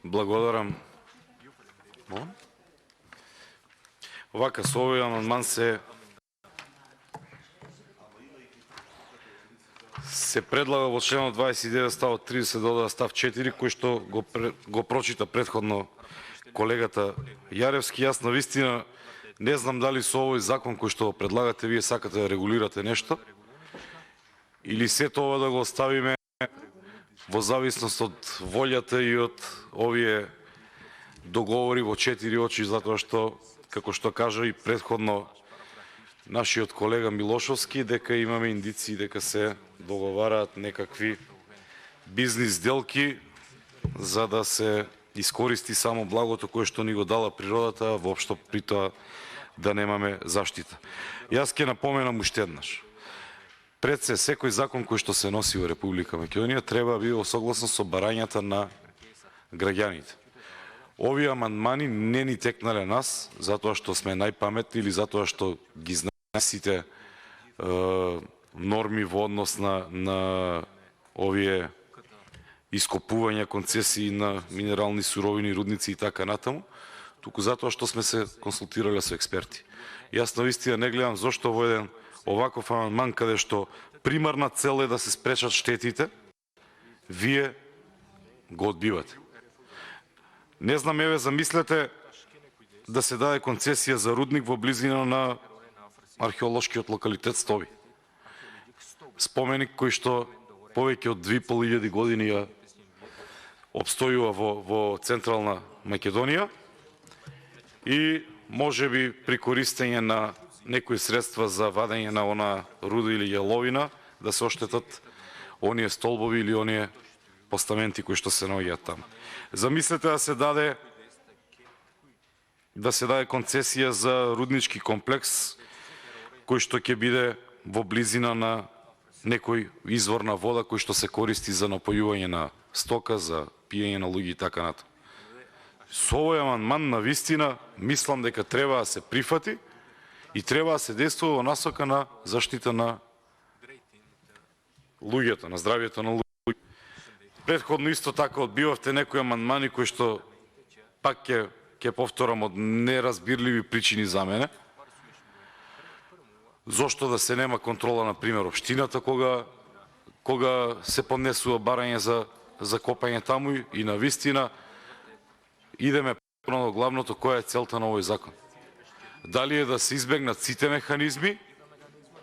Благодарам. Овака, со овој амандман се предлага во членот 29 ставот 30 додава став 4, кој што го прочита претходно колегата Јаревски. Јас навистина не знам дали со овој закон кој што предлагате вие сакате да регулирате нешто или сето ова да го оставиме во зависност од волјата и од овие договори во 4 очи, затоа што, како што кажа и претходно нашиот колега Милошовски, дека имаме индиции дека се договараат некакви бизнис сделки за да се искористи само благото кое што ни го дала природата, а воопшто при тоа да немаме заштита. Јас ќе напоменам уште еднаш. Пред се, секој закон кој што се носи во Република Македонија треба да биде во согласност со барањата на граѓаните. Овие амандмани не ни текнале нас, затоа што сме најпаметни или затоа што ги знаеме сите норми во однос на овие ископувања, концесии на минерални суровини, рудници и така натаму, туку затоа што сме се консултирале со експерти. Јас навистина не гледам зошто во еден оваков амандман каде што примарна цел е да се спречат штетите, вие го одбивате. Не знам, еве замислете да се даде концесија за рудник во близина на археолошкиот локалитет Стови. Споменик кој што повеќе од 2500 години ја обстојува во централна Македонија и може би при користење на некои средства за вадење на она руда или јаловина да се оштетат оние столбови или оние постаменти кои што се наоѓаат таму. Замислете да се даде концесија за руднички комплекс кој што ќе биде во близина на некој извор на вода кој што се користи за напојување на стока, за пиење на луѓе и така натаму. Со овој амандман навистина мислам дека треба да се прифати и треба да се действува во насока на заштита на луѓето, на здравјето на луѓето. Претходно исто така одбивавте некои амандмани кои што пак ќе повторам од неразбирливи причини за мене. Зошто да се нема контрола, на пример, општината кога се поднесува барање за копање таму и навистина идеме на главното која е целта на овој закон. Дали е да се избегнат сите механизми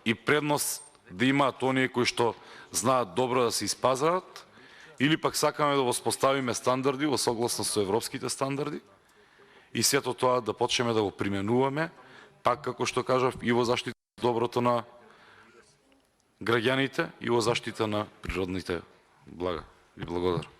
и предност да имаат оние кои што знаат добро да се испазарат, или пак сакаме да воспоставиме стандарди во согласност со европските стандарди и сето тоа да почнеме да го применуваме, пак како што кажав, и во заштита доброто на граѓаните и во заштита на природните блага. Ви благодарам.